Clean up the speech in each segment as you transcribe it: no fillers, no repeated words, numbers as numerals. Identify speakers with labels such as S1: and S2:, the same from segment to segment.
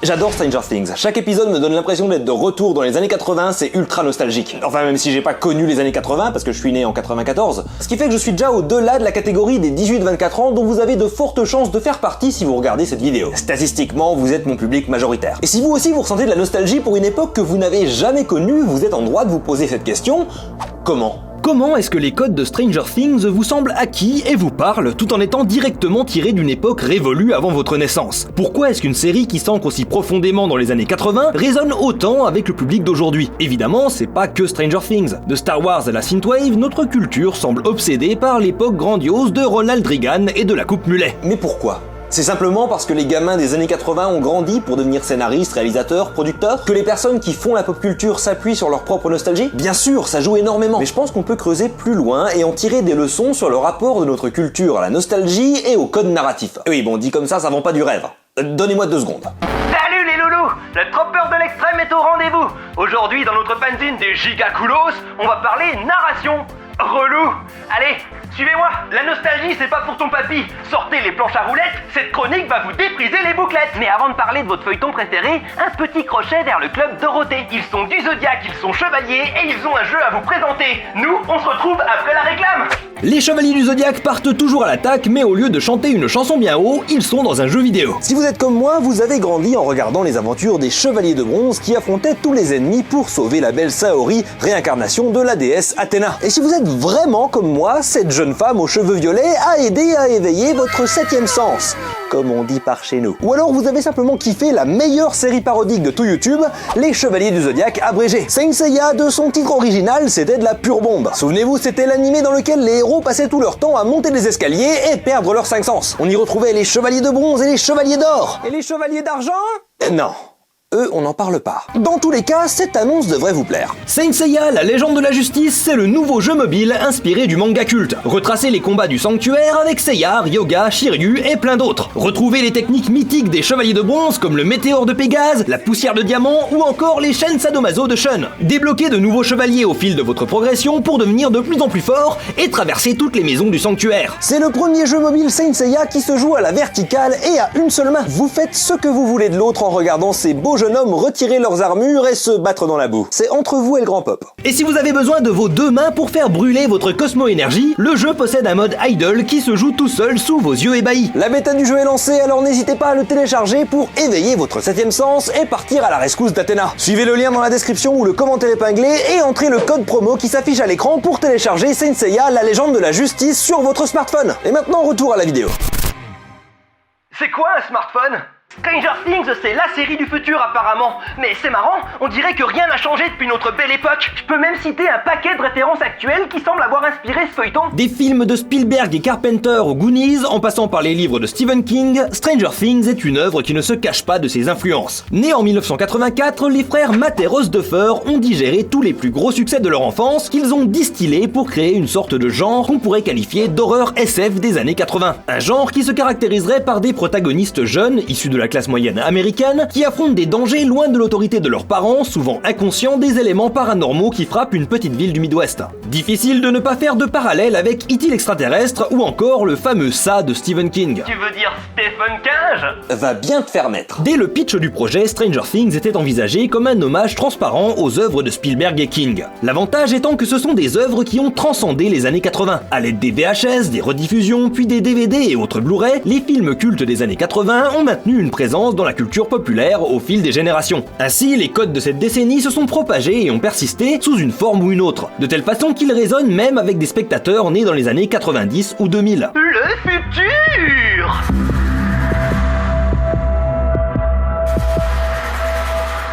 S1: J'adore Stranger Things, chaque épisode me donne l'impression d'être de retour dans les années 80, c'est ultra nostalgique. Enfin même si j'ai pas connu les années 80 parce que je suis né en 94, ce qui fait que je suis déjà au-delà de la catégorie des 18-24 ans dont vous avez de fortes chances de faire partie si vous regardez cette vidéo. Statistiquement, vous êtes mon public majoritaire. Et si vous aussi vous ressentez de la nostalgie pour une époque que vous n'avez jamais connue, vous êtes en droit de vous poser cette question, comment ?
S2: Comment est-ce que les codes de Stranger Things vous semblent acquis et vous parlent tout en étant directement tirés d'une époque révolue avant votre naissance? Pourquoi est-ce qu'une série qui s'ancre aussi profondément dans les années 80 résonne autant avec le public d'aujourd'hui? Évidemment, c'est pas que Stranger Things. De Star Wars à la synthwave, notre culture semble obsédée par l'époque grandiose de Ronald Reagan et de la coupe mulet.
S1: Mais pourquoi ? C'est simplement parce que les gamins des années 80 ont grandi pour devenir scénaristes, réalisateurs, producteurs, que les personnes qui font la pop culture s'appuient sur leur propre nostalgie? Bien sûr, ça joue énormément, mais je pense qu'on peut creuser plus loin et en tirer des leçons sur le rapport de notre culture à la nostalgie et au code narratif. Et oui, bon, dit comme ça vend pas du rêve. Donnez-moi 2 secondes.
S3: Salut les loulous, le trompeur de l'extrême est au rendez-vous. Aujourd'hui, dans notre fanzine des Gigacoulos, on va parler narration. Relou. Allez, suivez-moi. La nostalgie, c'est pas pour ton papy. Sortez les planches à roulettes, cette chronique va vous dépriser les bouclettes. Mais avant de parler de votre feuilleton préféré, un petit crochet vers le club Dorothée. Ils sont du Zodiac, ils sont chevaliers et ils ont un jeu à vous présenter. Nous, on se retrouve après la réclame.
S2: Les chevaliers du Zodiac partent toujours à l'attaque, mais au lieu de chanter une chanson bien haut, ils sont dans un jeu vidéo.
S1: Si vous êtes comme moi, vous avez grandi en regardant les aventures des chevaliers de bronze qui affrontaient tous les ennemis pour sauver la belle Saori, réincarnation de la déesse Athéna. Et si vous êtes vraiment comme moi, cette jeune femme aux cheveux violets a aidé à éveiller votre 7e sens, comme on dit par chez nous. Ou alors vous avez simplement kiffé la meilleure série parodique de tout YouTube, les Chevaliers du Zodiac abrégés. Saint Seiya, de son titre original, c'était de la pure bombe. Souvenez-vous, c'était l'animé dans lequel les héros passaient tout leur temps à monter des escaliers et perdre leurs 5 sens. On y retrouvait les Chevaliers de bronze et les Chevaliers d'or. Et les Chevaliers d'argent ? Non. Eux, on n'en parle pas. Dans tous les cas, cette annonce devrait vous plaire.
S2: Saint Seiya, la légende de la justice, c'est le nouveau jeu mobile inspiré du manga culte. Retracez les combats du sanctuaire avec Seiya, Ryoga, Shiryu et plein d'autres. Retrouvez les techniques mythiques des chevaliers de bronze comme le météore de Pégase, la poussière de diamant ou encore les chaînes sadomaso de Shun. Débloquez de nouveaux chevaliers au fil de votre progression pour devenir de plus en plus fort et traverser toutes les maisons du sanctuaire.
S1: C'est le premier jeu mobile Saint Seiya qui se joue à la verticale et à une seule main. Vous faites ce que vous voulez de l'autre en regardant ces beaux jeunes hommes retirer leurs armures et se battre dans la boue. C'est entre vous et le grand pop.
S2: Et si vous avez besoin de vos 2 mains pour faire brûler votre Cosmo Énergie, le jeu possède un mode idle qui se joue tout seul sous vos yeux ébahis.
S1: La bêta du jeu est lancée, alors n'hésitez pas à le télécharger pour éveiller votre 7e sens et partir à la rescousse d'Athéna. Suivez le lien dans la description ou le commentaire épinglé et entrez le code promo qui s'affiche à l'écran pour télécharger Saint Seiya, la légende de la justice sur votre smartphone. Et maintenant, retour à la vidéo.
S3: C'est quoi un smartphone ? Stranger Things, c'est la série du futur apparemment. Mais c'est marrant, on dirait que rien n'a changé depuis notre belle époque. Je peux même citer un paquet de références actuelles qui semblent avoir inspiré ce feuilleton.
S2: Des films de Spielberg et Carpenter aux Goonies, en passant par les livres de Stephen King, Stranger Things est une œuvre qui ne se cache pas de ses influences. Nés en 1984, les frères Matt et Ross Duffer ont digéré tous les plus gros succès de leur enfance qu'ils ont distillés pour créer une sorte de genre qu'on pourrait qualifier d'horreur SF des années 80. Un genre qui se caractériserait par des protagonistes jeunes, issus de la classe moyenne américaine, qui affrontent des dangers loin de l'autorité de leurs parents, souvent inconscients des éléments paranormaux qui frappent une petite ville du Midwest. Difficile de ne pas faire de parallèle avec E.T. l'extraterrestre ou encore le fameux Ça de Stephen King.
S3: Tu veux dire Stephen King ?
S1: Va bien te faire mettre.
S2: Dès le pitch du projet, Stranger Things était envisagé comme un hommage transparent aux œuvres de Spielberg et King. L'avantage étant que ce sont des œuvres qui ont transcendé les années 80. À l'aide des VHS, des rediffusions, puis des DVD et autres Blu-ray, les films cultes des années 80 ont maintenu une présence dans la culture populaire au fil des générations. Ainsi, les codes de cette décennie se sont propagés et ont persisté sous une forme ou une autre, de telle façon qu'ils résonnent même avec des spectateurs nés dans les années 90 ou 2000.
S3: Le futur !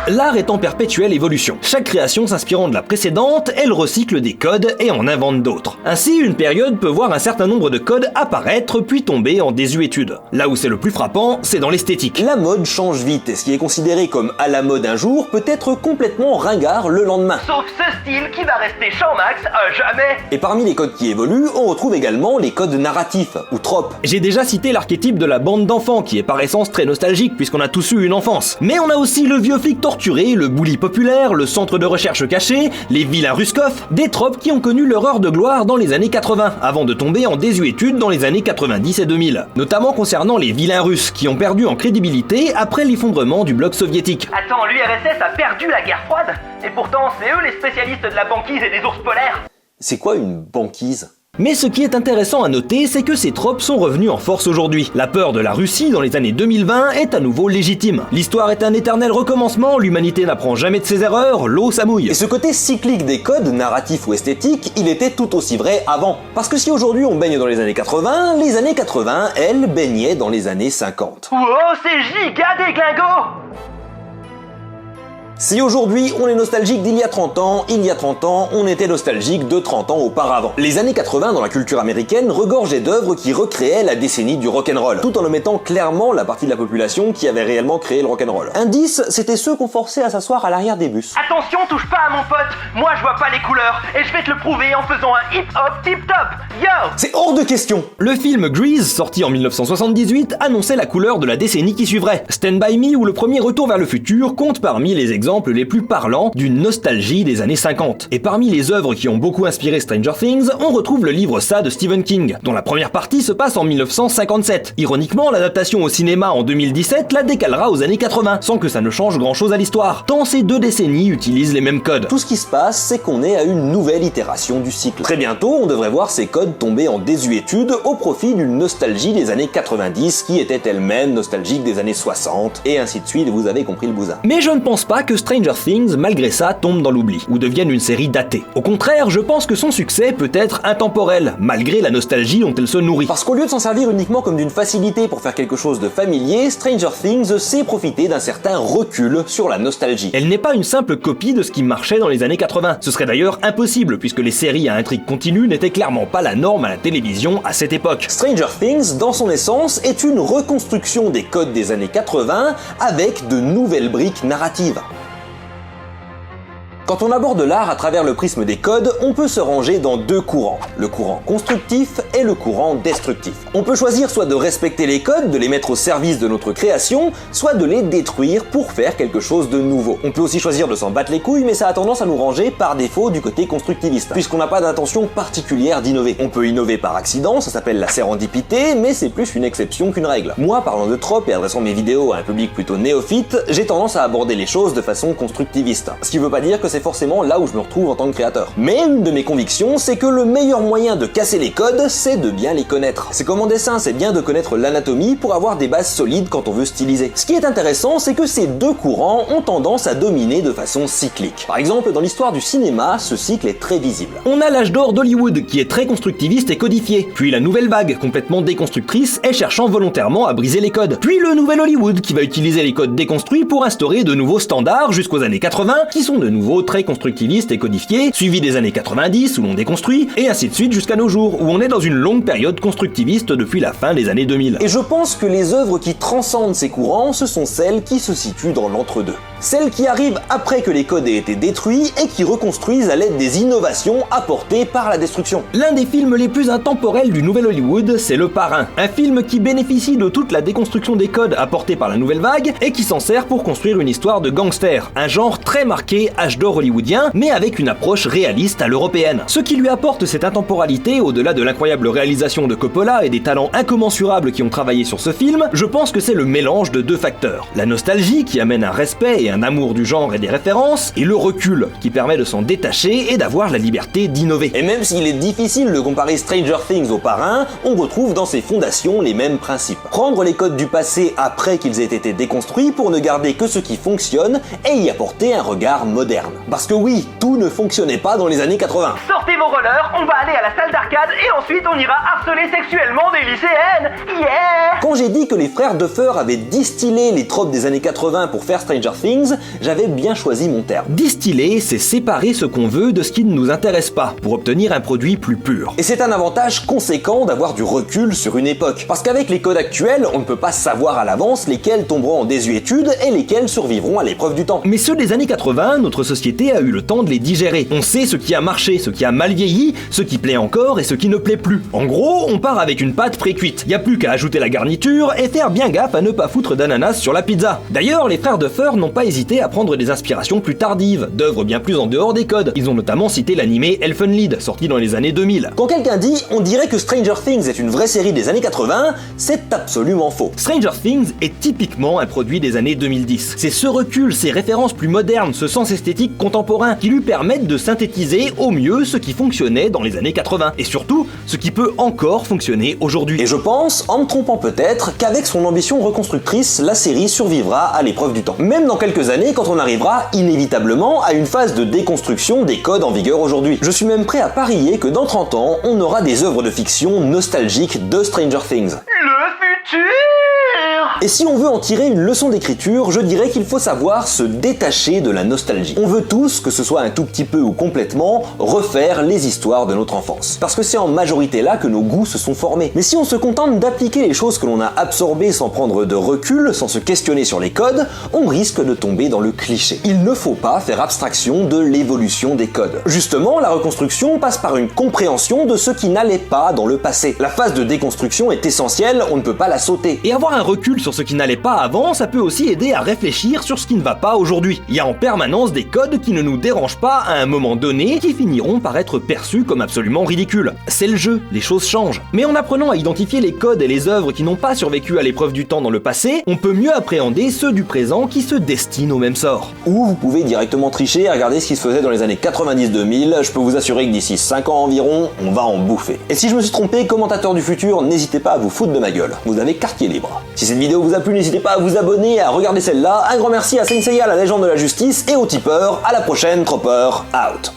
S2: L'art est en perpétuelle évolution. Chaque création s'inspirant de la précédente, elle recycle des codes et en invente d'autres. Ainsi, une période peut voir un certain nombre de codes apparaître puis tomber en désuétude. Là où c'est le plus frappant, c'est dans l'esthétique.
S1: La mode change vite et ce qui est considéré comme à la mode un jour peut être complètement ringard le lendemain.
S3: Sauf ce style qui va rester champ max à jamais.
S1: Et parmi les codes qui évoluent, on retrouve également les codes narratifs ou tropes.
S2: J'ai déjà cité l'archétype de la bande d'enfants qui est par essence très nostalgique puisqu'on a tous eu une enfance. Mais on a aussi le vieux flic torse torturé, le bully populaire, le centre de recherche caché, les vilains Ruskov, des tropes qui ont connu leur heure de gloire dans les années 80, avant de tomber en désuétude dans les années 90 et 2000. Notamment concernant les vilains russes, qui ont perdu en crédibilité après l'effondrement du bloc soviétique.
S3: Attends, l'URSS a perdu la guerre froide? Et pourtant, c'est eux les spécialistes de la banquise et des ours polaires.
S1: C'est quoi une banquise?
S2: Mais ce qui est intéressant à noter, c'est que ces tropes sont revenus en force aujourd'hui. La peur de la Russie dans les années 2020 est à nouveau légitime. L'histoire est un éternel recommencement, l'humanité n'apprend jamais de ses erreurs, l'eau ça mouille.
S1: Et ce côté cyclique des codes, narratifs ou esthétiques, il était tout aussi vrai avant. Parce que si aujourd'hui on baigne dans les années 80, les années 80, elles, baignaient dans les années 50.
S3: Wow, c'est giga déglingo!
S1: Si aujourd'hui on est nostalgique d'il y a 30 ans, il y a 30 ans, on était nostalgique de 30 ans auparavant. Les années 80 dans la culture américaine regorgeaient d'œuvres qui recréaient la décennie du rock'n'roll, tout en omettant clairement la partie de la population qui avait réellement créé le rock'n'roll. Indice, c'était ceux qu'on forçait à s'asseoir à l'arrière des bus.
S3: Attention, touche pas à mon pote! Moi je vois pas les couleurs, et je vais te le prouver en faisant un hip-hop tip-top! Yo!
S1: C'est hors de question!
S2: Le film Grease, sorti en 1978, annonçait la couleur de la décennie qui suivrait. Stand By Me ou Le Premier Retour vers le futur comptent parmi les exemples les plus parlants d'une nostalgie des années 50. Et parmi les œuvres qui ont beaucoup inspiré Stranger Things, on retrouve le livre Ça de Stephen King, dont la première partie se passe en 1957. Ironiquement, l'adaptation au cinéma en 2017 la décalera aux années 80, sans que ça ne change grand chose à l'histoire, tant ces deux décennies utilisent les mêmes codes.
S1: Tout ce qui se passe, c'est qu'on est à une nouvelle itération du cycle. Très bientôt, on devrait voir ces codes tomber en désuétude au profit d'une nostalgie des années 90 qui était elle-même nostalgique des années 60, et ainsi de suite, vous avez compris le bousin.
S2: Mais je ne pense pas que Stranger Things, malgré ça, tombe dans l'oubli, ou devienne une série datée. Au contraire, je pense que son succès peut être intemporel, malgré la nostalgie dont elle se nourrit.
S1: Parce qu'au lieu de s'en servir uniquement comme d'une facilité pour faire quelque chose de familier, Stranger Things sait profiter d'un certain recul sur la nostalgie.
S2: Elle n'est pas une simple copie de ce qui marchait dans les années 80. Ce serait d'ailleurs impossible, puisque les séries à intrigue continue n'étaient clairement pas la norme à la télévision à cette époque.
S1: Stranger Things, dans son essence, est une reconstruction des codes des années 80 avec de nouvelles briques narratives. Quand on aborde l'art à travers le prisme des codes, on peut se ranger dans deux courants, le courant constructif et le courant destructif. On peut choisir soit de respecter les codes, de les mettre au service de notre création, soit de les détruire pour faire quelque chose de nouveau. On peut aussi choisir de s'en battre les couilles, mais ça a tendance à nous ranger par défaut du côté constructiviste, puisqu'on n'a pas d'intention particulière d'innover. On peut innover par accident, ça s'appelle la sérendipité, mais c'est plus une exception qu'une règle. Moi, parlant de tropes et adressant mes vidéos à un public plutôt néophyte, j'ai tendance à aborder les choses de façon constructiviste. Ce qui veut pas dire que c'est forcément là où je me retrouve en tant que créateur. Mais une de mes convictions, c'est que le meilleur moyen de casser les codes, c'est de bien les connaître. C'est comme en dessin, c'est bien de connaître l'anatomie pour avoir des bases solides quand on veut styliser. Ce qui est intéressant, c'est que ces deux courants ont tendance à dominer de façon cyclique. Par exemple, dans l'histoire du cinéma, ce cycle est très visible.
S2: On a l'âge d'or d'Hollywood, qui est très constructiviste et codifié, puis la nouvelle vague, complètement déconstructrice et cherchant volontairement à briser les codes, puis le nouvel Hollywood, qui va utiliser les codes déconstruits pour instaurer de nouveaux standards jusqu'aux années 80, qui sont de nouveau très constructiviste et codifié, suivi des années 90 où l'on déconstruit, et ainsi de suite jusqu'à nos jours, où on est dans une longue période constructiviste depuis la fin des années 2000.
S1: Et je pense que les œuvres qui transcendent ces courants, ce sont celles qui se situent dans l'entre-deux. Celles qui arrivent après que les codes aient été détruits et qui reconstruisent à l'aide des innovations apportées par la destruction.
S2: L'un des films les plus intemporels du nouvel Hollywood, c'est Le Parrain, un film qui bénéficie de toute la déconstruction des codes apportés par la nouvelle vague et qui s'en sert pour construire une histoire de gangster, un genre très marqué âge d'or hollywoodien, mais avec une approche réaliste à l'européenne. Ce qui lui apporte cette intemporalité, au-delà de l'incroyable réalisation de Coppola et des talents incommensurables qui ont travaillé sur ce film, je pense que c'est le mélange de deux facteurs. La nostalgie qui amène un respect et un amour du genre et des références, et le recul qui permet de s'en détacher et d'avoir la liberté d'innover.
S1: Et même s'il est difficile de comparer Stranger Things au Parrain, on retrouve dans ses fondations les mêmes principes. Prendre les codes du passé après qu'ils aient été déconstruits pour ne garder que ce qui fonctionne et y apporter un regard moderne. Parce que oui, tout ne fonctionnait pas dans les années 80.
S3: Sortez vos rollers, on va aller à la salle d'arcade et ensuite on ira harceler sexuellement des lycéennes. Yeah!
S1: Quand j'ai dit que les frères Duffer avaient distillé les tropes des années 80 pour faire Stranger Things, j'avais bien choisi mon terme.
S2: Distiller, c'est séparer ce qu'on veut de ce qui ne nous intéresse pas, pour obtenir un produit plus pur.
S1: Et c'est un avantage conséquent d'avoir du recul sur une époque. Parce qu'avec les codes actuels, on ne peut pas savoir à l'avance lesquels tomberont en désuétude et lesquels survivront à l'épreuve du temps.
S2: Mais ceux des années 80, notre société société a eu le temps de les digérer. On sait ce qui a marché, ce qui a mal vieilli, ce qui plaît encore et ce qui ne plaît plus. En gros, on part avec une pâte pré-cuite. Y a plus qu'à ajouter la garniture et faire bien gaffe à ne pas foutre d'ananas sur la pizza. D'ailleurs, les frères Duffer n'ont pas hésité à prendre des inspirations plus tardives, d'œuvres bien plus en dehors des codes. Ils ont notamment cité l'animé Elfenlied, sorti dans les années 2000.
S1: Quand quelqu'un dit « on dirait que Stranger Things est une vraie série des années 80 », c'est absolument faux.
S2: Stranger Things est typiquement un produit des années 2010. C'est ce recul, ces références plus modernes, ce sens esthétique contemporain qui lui permettent de synthétiser au mieux ce qui fonctionnait dans les années 80 et surtout ce qui peut encore fonctionner aujourd'hui.
S1: Et je pense, en me trompant peut-être, qu'avec son ambition reconstructrice, la série survivra à l'épreuve du temps. Même dans quelques années, quand on arrivera inévitablement à une phase de déconstruction des codes en vigueur aujourd'hui. Je suis même prêt à parier que dans 30 ans, on aura des œuvres de fiction nostalgiques de Stranger Things.
S3: Le futur!
S1: Et si on veut en tirer une leçon d'écriture, je dirais qu'il faut savoir se détacher de la nostalgie. On veut tous, que ce soit un tout petit peu ou complètement, refaire les histoires de notre enfance. Parce que c'est en majorité là que nos goûts se sont formés. Mais si on se contente d'appliquer les choses que l'on a absorbées sans prendre de recul, sans se questionner sur les codes, on risque de tomber dans le cliché. Il ne faut pas faire abstraction de l'évolution des codes. Justement, la reconstruction passe par une compréhension de ce qui n'allait pas dans le passé. La phase de déconstruction est essentielle, on ne peut pas la sauter.
S2: Et avoir un recul sur ce qui n'allait pas avant, ça peut aussi aider à réfléchir sur ce qui ne va pas aujourd'hui. Il y a en permanence des codes qui ne nous dérangent pas à un moment donné, qui finiront par être perçus comme absolument ridicules. C'est le jeu, les choses changent. Mais en apprenant à identifier les codes et les œuvres qui n'ont pas survécu à l'épreuve du temps dans le passé, on peut mieux appréhender ceux du présent qui se destinent au même sort.
S1: Ou vous pouvez directement tricher et regarder ce qui se faisait dans les années 90-2000, je peux vous assurer que d'ici 5 ans environ, on va en bouffer. Et si je me suis trompé, commentateur du futur, n'hésitez pas à vous foutre de ma gueule. Vous avez quartier libre. Si cette vidéo vous a plu, n'hésitez pas à vous abonner et à regarder celle-là. Un grand merci à Saint Seiya, la légende de la justice, et aux tipeurs. À la prochaine, Tropper, out.